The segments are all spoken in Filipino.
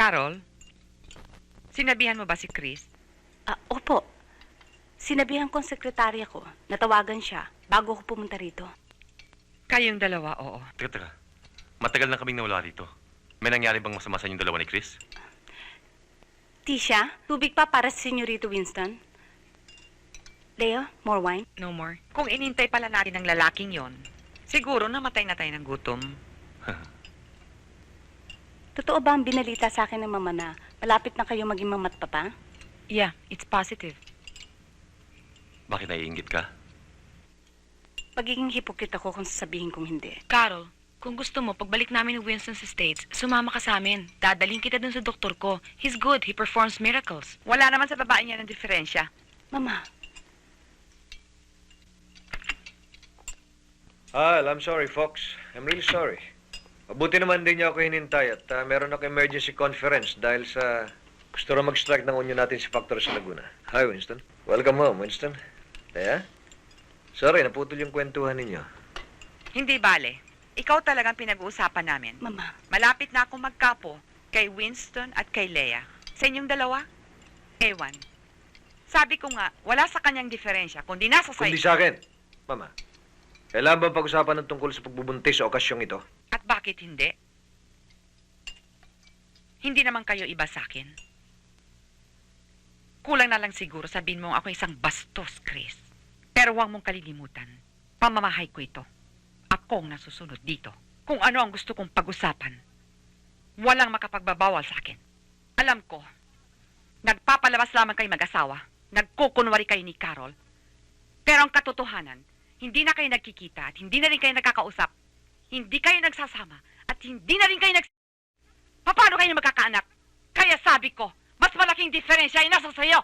Carol, sinabihan mo ba si Chris? Opo. Sinabihan ko ang sekretarya ko. Natawagan siya bago ako pumunta rito. Kayong dalawa, oo. Teka. Matagal na kaming nawala rito. May nangyari bang masama sa inyong dalawa ni Chris? Tisha, tubig pa para sa Senyorito Winston. Leo, more wine? No more. Kung inintay pala natin ang lalaking yon, siguro namatay na tayo ng gutom. Totoo ba ang binalita sa akin ng mama na malapit na kayo maging mama at papa? Yeah, it's positive. Bakit naiinggit ka? Pagiging hipokrit ako kung sasabihin kong hindi. Carol, kung gusto mo, pagbalik namin ng Winston sa States, sumama ka sa amin. Dadaling kita dun sa doktor ko. He's good. He performs miracles. Wala naman sa babae niya ng diferensya. Mama, I'm sorry, Fox. I'm really sorry. Mabuti naman din niya ako hinintay at meron ako emergency conference dahil sa gusto rin mag-strike ng union natin si Factor sa Laguna. Hi, Winston. Welcome home, Winston. Kaya? Sorry, naputol yung kwentuhan ninyo. Hindi bale. Ikaw talagang pinag-uusapan namin. Mama. Malapit na akong magkapo kay Winston at kay Leah. Sa inyong dalawa, ewan. Sabi ko nga, wala sa kanyang diferensya, kundi nasa sa Kundi sa akin. Mama, kailangan ba pag-usapan ng tungkol sa pagbubuntis sa okasyong ito? At bakit hindi? Hindi naman kayo iba sa akin. Kulang na lang siguro sabihin mong ako isang bastos, Chris. Pero huwag mong kalilimutan, pamamahay ko ito. Akong nasusunod dito. Kung ano ang gusto kong pag-usapan, walang makapagbabawal sa akin. Alam ko, nagpapalabas lamang kayo mag-asawa, nagkukunwari kayo ni Carol. Pero ang katotohanan, hindi na kayo nagkikita at hindi na rin kayo nagkakausap. Hindi kayo nagsasama at hindi na rin kayo Paano kayo magkakaanak? Kaya sabi ko, mas malaking diferensya ay nasa sayo.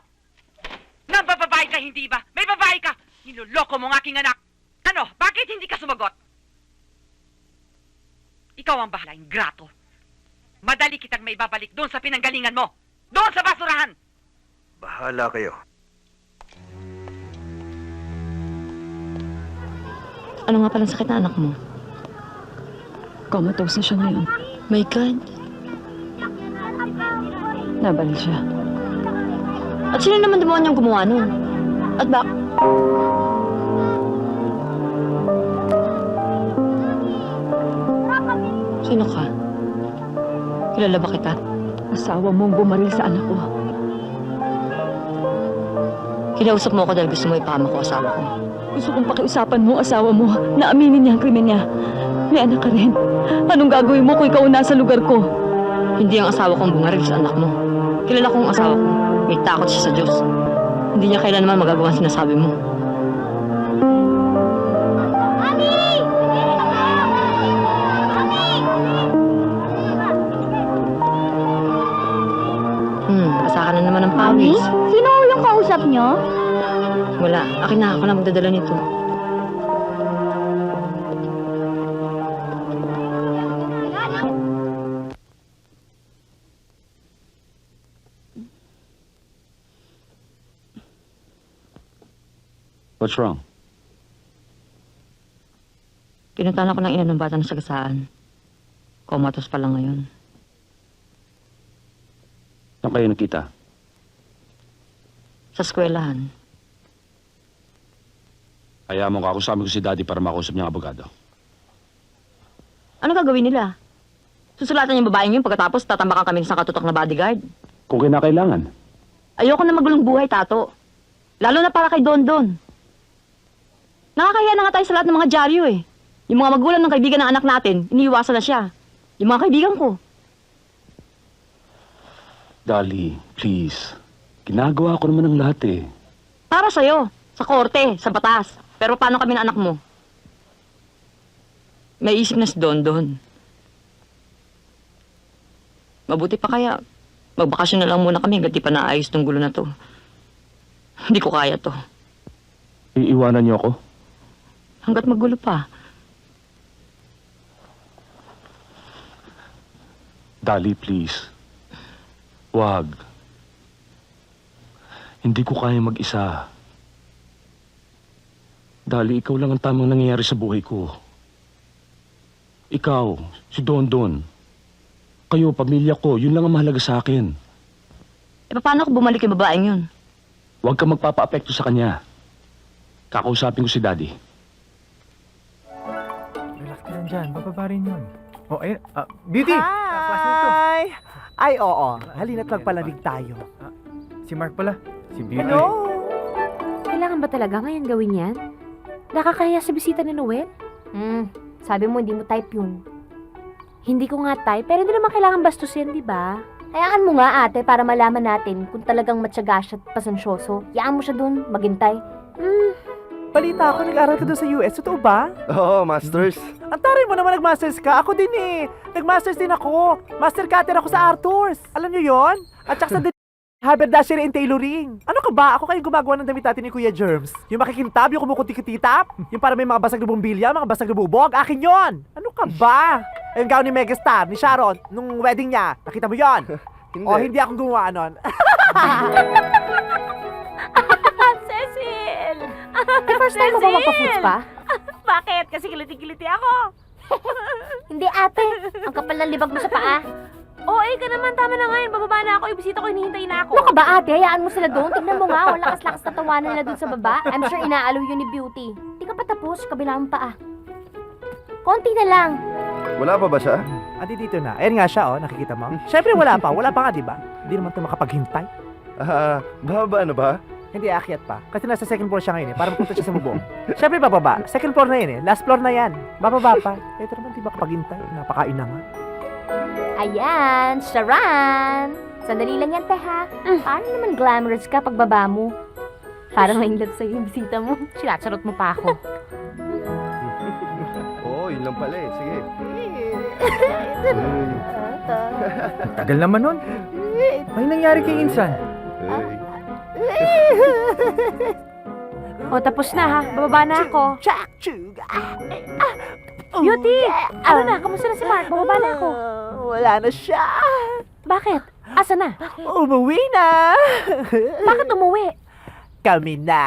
Nambababae ka, hindi ba? May babae ka! Niloloko mo ng aking anak! Ano? Bakit hindi ka sumagot? Ikaw ang bahala, ingrato. Madali kitang may babalik doon sa pinanggalingan mo. Doon sa basurahan! Bahala kayo. Ano nga palang sakit na anak mo? Comatose na siya ngayon. My God. Nabalil siya. At sino naman demonyong gumawa nun? At Sino ka? Kilala ba kita? Asawa mong bumaril sa anak ko. Kinausap mo ako dahil gusto mo ipama ko asawa ko. Gusto kong pakiusapan mo asawa mo na aminin niya ang krimen niya. May anak ka rin. Anong gagawin mo kung ikaw nasa lugar ko? Hindi ang asawa kong bumaril sa anak mo. Kilala kong asawa ko. May takot siya sa Diyos. Hindi niya kailanman magagawa ang sinasabi mo. Basa ka na naman ng pawis. Sino yung kausap nyo? Wala. Akin na. Ako na magdadala nito. What's wrong? Pinuntahan ako ng ina ng bata na sagasaan. Comatose pa lang ngayon. Saan kayo nakita? Sa eskwelahan. Kaya mo kakusama ko si Daddy para makausap niya ang abogado. Ano gagawin nila? Susulatan yung babaeng yun pagkatapos tatambakan kami sa katutok na bodyguard. Kung kinakailangan. Ayoko na magulong buhay, Tato. Lalo na para kay Don Don. Nakakahiya na nga tayo sa lahat ng mga dyaryo eh. Yung mga magulang ng kaibigan ng anak natin, iniiwasan na siya. Yung mga kaibigan ko. Dali, please. Ginagawa ko naman ang lahat eh. Para sa'yo, sa korte, sa batas. Pero paano kami ng anak mo? May isip na si Don Don. Mabuti pa kaya, magbakasyon na lang muna kami hanggang di pa naayos tong gulo na to. Hindi ko kaya to. Iiwanan niyo ako? Hanggat magulo pa. Dali, please. Wag. Hindi ko kaya mag-isa. Dali, ikaw lang ang tamang nangyayari sa buhay ko. Ikaw, si Don Don. kayo, pamilya ko, yun lang ang mahalaga sa akin. Eh, paano ako bumalik yung babaeng yun? Huwag kang magpapa-apekto sa kanya. Kakausapin ko si Daddy. Relax ka lang dyan. Bababa rin yun. Oh, ayun. Beauty! Classmate ko. Hi! Ay, oo. Halina't magpalamig tayo. Si Mark pala. Si Beauty. Hello! Kailangan ba talaga ngayon gawin yan? Nakakahiya sa bisita ni Noel? Sabi mo hindi mo type yun. Hindi ko nga type, pero hindi naman kailangan bastusin, di ba? Hayaan mo nga ate para malaman natin kung talagang matyaga siya at pasensyoso. Hayaan mo siya dun, maghintay. Balita ako, nag-aral ka doon sa US. Totoo ba? Oo, Masters. Ang taray mo naman nag-masters ka. Ako din eh. Nag-masters din ako. Master cutter ako sa Arthur's. Alam niyo yon? At saka sa haberdashery and tailoring. Ano ka ba? Ako kayo gumagawa ng damit natin ni Kuya Germs. Yung makikintab, yung kumukutikititap. Yung para may mga basag na bumbilya, mga basag na bubog. Akin yon. Ano ka ba? Yung gown ni Megastar, ni Sharon, nung wedding niya. Nakita mo yon? Hindi. O hindi akong gumawa nun. Cecil! First time mo ba magpa-foods pa? Bakit? Kasi kiliti-kiliti ako. Hindi ate, ang kapal ng libag mo sa paa. Ka naman, tama na ngayon. Bababa na ako, ibisita ko, hinihintay na ako. Ano ka ba ate? Hayaan mo sila doon. Tignan mo nga, ang lakas-lakas na tawanan nila doon sa baba. I'm sure inaalaw yun ni Beauty. Di ka pa tapos, kabilang paa. Konti na lang. Wala pa ba siya? Andi dito na. Ayan nga siya, oh. Nakikita mo? Siyempre wala pa. Wala pa nga, di ba? Hindi naman ito makapaghintay. Bababa na ba? Hindi, aakyat pa. Kasi nasa second floor siya ngayon eh. Para mapunta siya sa bubong. Siyempre bababa. Second floor na yun eh. Last floor na yan. Bababa pa. Ito naman di makapaghintay. Napakain na nga. Ayan, Sharon! Sandali lang yan, te, ha? Parang naman glamorous ka pagbaba mo. Parang may love sa'yo yung bisita mo. Sinacharot mo pa ako. Oo, yun lang pala eh. Sige. Tagal naman nun. May nangyari kay Insan. O, tapos na, ha? Bababa na ako. Chak! Chug! Beauty! Ano na? Kamusta na si Mark? Bababa na ako. Wala na siya. Bakit? Asa na? Umuwi na. Bakit umuwi? Kami na.